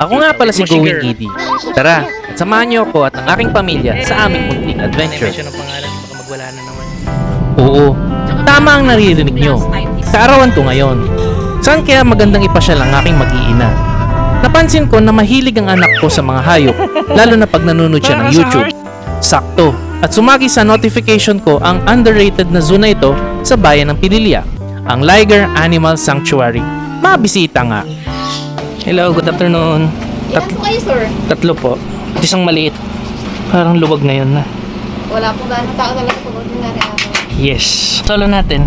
Ako nga pala si Going Edie. Tara, at samahan niyo ako at ang aking pamilya sa aming munting adventure. Oo, tama ang naririnig niyo. Kaarawan ko ngayon. Saan kaya magandang ipasyal ang aking mag-iina? Napansin ko na mahilig ang anak ko sa mga hayop, lalo na pag nanonood siya ng YouTube. Sakto, at sumagi sa notification ko ang underrated na zoo na ito sa bayan ng Pililya, ang Liger Animal Sanctuary. Mabisita nga. Hello, good afternoon. Ilan po kayo, sir? Tatlo po. Isang maliit. Parang luwag na yun na. Wala pong gano'ng tao talaga po ordinary ako. Yes. Solo natin.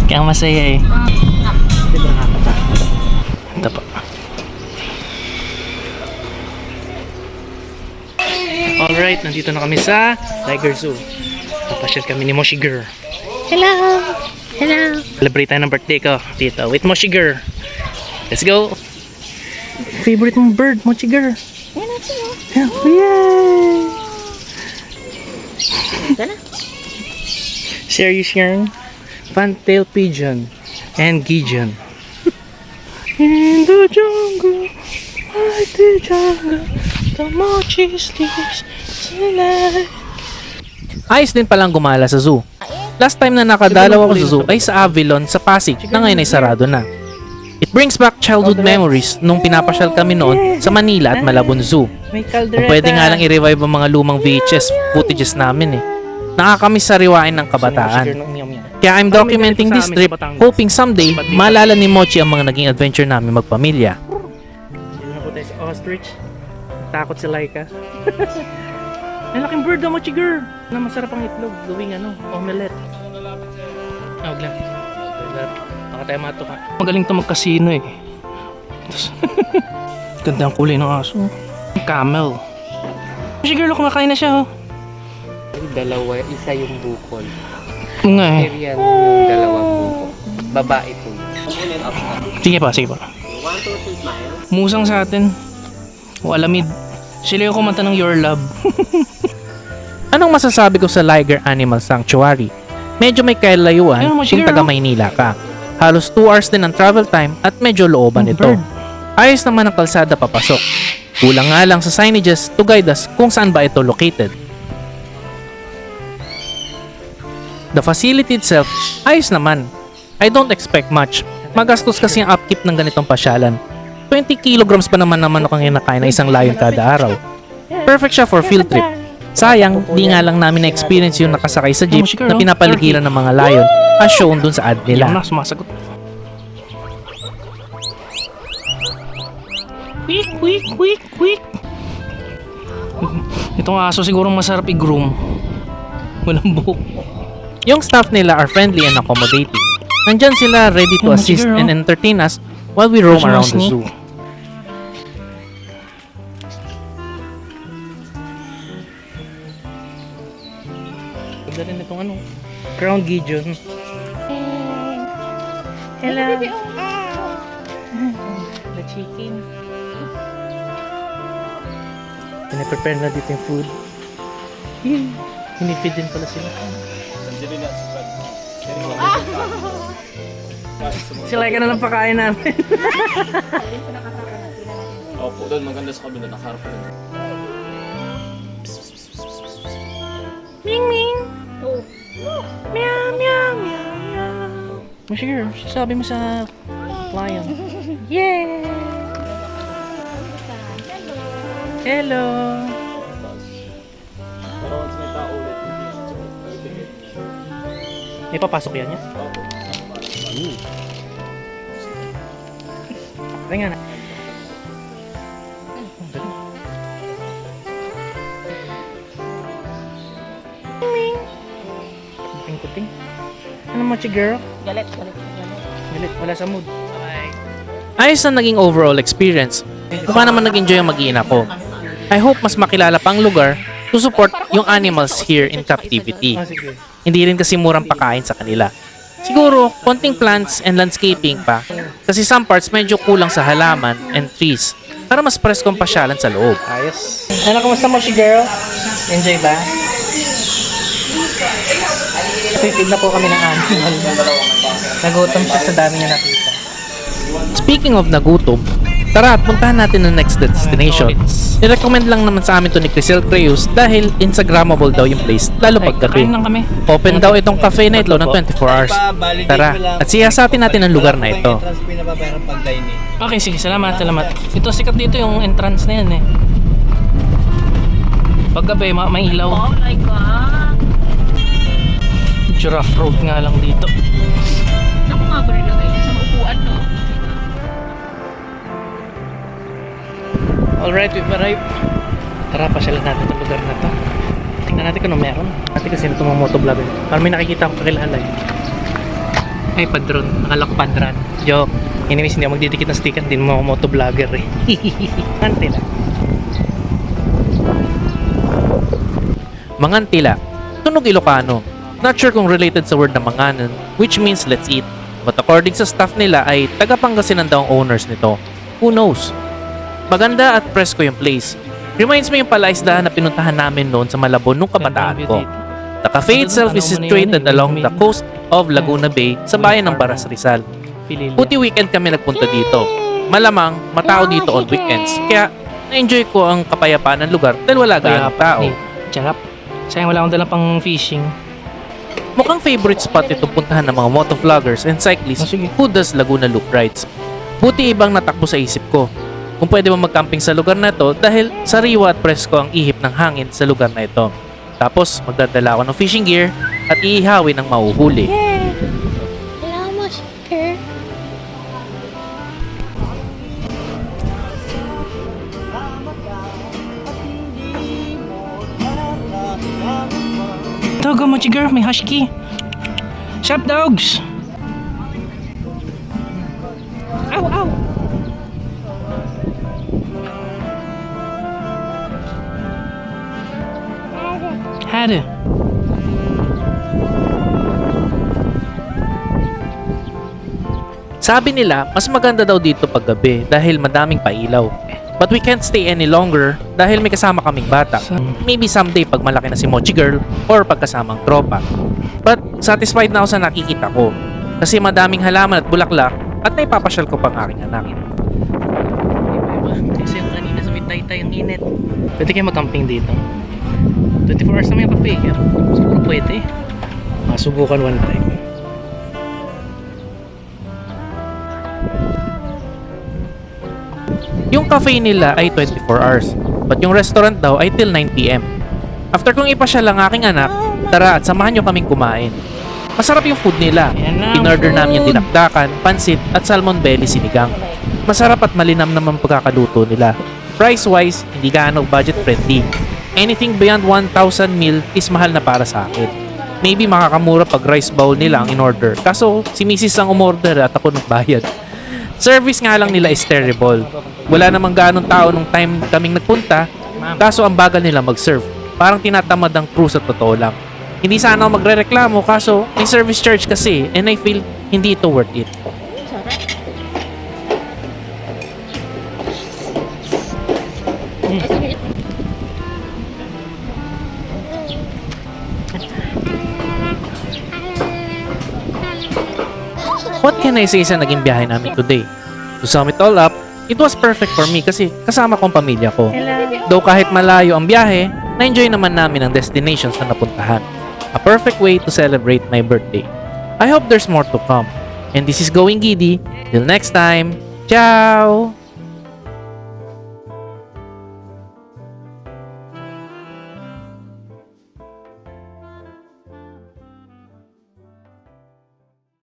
Kaya masaya eh. Diba nakakatakot? Ito po. Alright, nandito na kami sa Liger Zoo. Papasyal kami ni Moshi Girl. Hello! Hello! Celebrate tayo ng birthday ko dito with Moshi Girl. Let's go! Favorite mong bird, Moshi Girl? Yan natin, oh. Yay! Ito na. Serious yarn? Fantail pigeon and Gideon. In the jungle, mighty jungle, the Mochi sleeps tonight. Ayos din palang gumala sa zoo. Last time na nakadalaw ako sa zoo ay sa Avilon sa Pasig na ngayon ay sarado na. It brings back childhood memories nung pinapasyal kami noon sa Manila at Malabon Zoo. Kung pwede nga lang i-revive ang mga lumang VHS footages namin eh. Nakakamiss sa riwain ng kabataan. Kaya I'm documenting this trip, hoping someday maalala ni Mochi ang mga naging adventure namin magpamilya. Dito na po tayo sa ostrich. Takot si Laika. Ang laking bird na Mochi Girl. Na masarap ang itlog, gawing omelette. Huwag lang. Baka tayo matuka. Magaling to magkasino eh. Ganda ang kulay ng aso. Camel. Mochi Girl, kumakain na siya oh. Dalawa, isa yung bukol. Nga eh. Syrian yung dalawang bukol. Babae po yun. Sige pa, sige pa. Musang sa atin. O alamid. Sila yung kumanta ng Your Love. Anong masasabi ko sa Liger Animal Sanctuary? Medyo may kailayuan kung taga Maynila ka. Halos 2 hours din ang travel time at medyo looban ito. Ayos naman ang kalsada papasok. Kulang nga lang sa signages to guide us kung saan ba ito located. The facility itself, ayos naman. I don't expect much. Magastos kasi ang upkeep ng ganitong pasyalan. 20 kilograms pa naman ang kinakain na isang lion kada araw. Perfect siya for field trip. Sayang, di nga lang namin na-experience yung nakasakay sa jeep na pinapaligiran ng mga lion as shown dun sa ad nila. Sumasagot. Quick, quick, quick, quick. Itong aso siguro masarap i-groom. Walang buhok. Yung staff nila are friendly and accommodating. Nandyan sila ready to assist and entertain us while we roam around the zoo. Ganda rin itong Crown Gideon. Hello. The chicken. Pinaprepare na dito yung food. Hinifeed din pala sila. Sila ka na lang pakain namin. Opo, doon maganda sa kabila, nakaharap ko doon. Ming Ming! Oh. Meow, meow, meow, meow. Sige, sabi mo sa lion. Yeah! Hello! Pero once may tao ulit, May papasok yan niya? Tingnan na. Kuting-kuting. Ano mo, girl? Galit. Galit, wala sa mood. Bye. Ayos na naging overall experience. Kung naman nag-enjoy ang mag-iina ko. I hope mas makilala pang lugar to support yung animals here in captivity. Hindi rin kasi murang pakain sa kanila. Siguro, konting plants and landscaping pa. Kasi some parts medyo kulang sa halaman and trees para mas preskong pasyalan sa loob. Ayos. Ano, kumusta mo si girl? Enjoy ba? Feed na po kami ng animal. Nagutom siya sa dami niya nakita. Speaking of nagutom, Tara at puntahan natin ang next destination. I-recommend lang naman sa amin to ni Crisel Creus dahil Instagrammable daw yung place, lalo pag gabi. Kain lang kami. Open daw itong cafe na ito ng 24 hours. Tara, at siyasatin natin ang lugar na ito. Entrance pinababayaran pag dining. Okay, sige. Salamat. Ito, sikat dito yung entrance na yan eh. Paggabi, may ilaw. Oh my God! Giraffe Road nga lang dito. Ako nga ba rin lang sa upuan, no? Alright, we've arrived. Tara, pasyalan natin ang lugar na to. Tingnan natin kung ano meron. Natin kasi itong mga motovlogger. Parang may nakikita akong kakilala eh. Ay, padron. Nakalak padran. Joke. Anyways, hindi ako magdidikit ng sticker. Hindi mo ako motovlogger eh. Mangantila. Mangantila. Tunog Ilocano. Not sure kung related sa word na manganan, which means let's eat. But according sa staff nila ay taga-Pangasinan daw ang owners nito. Who knows? Maganda at presko yung place. Reminds me yung palaisdahan na pinuntahan namin noon sa Malabon nung kabataan ko. The cafe itself is situated along the coast of Laguna Bay sa bayan ng Baras Rizal. Puti weekend kami nagpunta dito. Malamang matao dito on weekends. Kaya na-enjoy ko ang kapayapaan ng lugar dahil wala gaano tao. Charap. Sayang wala akong dalang pang fishing. Mukhang favorite spot itong puntahan ng mga motovloggers and cyclists who does Laguna Loop rides. Buti ibang natakbo sa isip ko. Kung pwede mo mag-camping sa lugar na ito dahil sariwa at presko ang ihip ng hangin sa lugar na ito. Tapos magdadala ako ng fishing gear at iihawin ng mahuhuli. Hello, Moshker. Dog, mo girl, may husky. Sharp dogs. Ow, ow. Had. Sabi nila, mas maganda daw dito pag gabi dahil madaming pailaw. But we can't stay any longer dahil may kasama kaming bata. Maybe someday pag malaki na si Mochi Girl or pagkasamang tropa. But satisfied na ako sa nakikita ko kasi madaming halaman at bulaklak at naipapasyal ko pang aking anak. Kasi yung kanina sa may taytay ang init. Pwede kayo mag-camping dito. 24 hours naman yung cafe. Siguro pwede. Masubukan one time. Yung cafe nila ay 24 hours, but yung restaurant daw ay till 9 PM. After kong ipasyal ang aking anak, tara at samahan nyo kaming kumain. Masarap yung food nila. In-order namin yung dinakdakan, pansit at salmon belly sinigang. Masarap at malinam naman pagkakaluto nila. Price-wise, hindi gaano budget friendly. Anything beyond 1,000 meal is mahal na para sa akin. Maybe makakamura pag rice bowl nila ang in-order. Kaso si Mrs. ang umorder at ako nagbayad. Service nga lang nila is terrible. Wala namang ganong tao nung time kaming nagpunta, kaso ang bagal nila mag-serve. Parang tinatamad ang crew sa totoo lang. Hindi sana ako magre-reklamo kaso may service charge kasi and I feel hindi ito worth it. What can I say sa naging biyahe namin today? To sum it all up, it was perfect for me kasi kasama ko ang pamilya ko. Though kahit malayo ang biyahe, na-enjoy naman namin ang destinations na napuntahan. A perfect way to celebrate my birthday. I hope there's more to come. And this is Going Giddy. Till next time, ciao!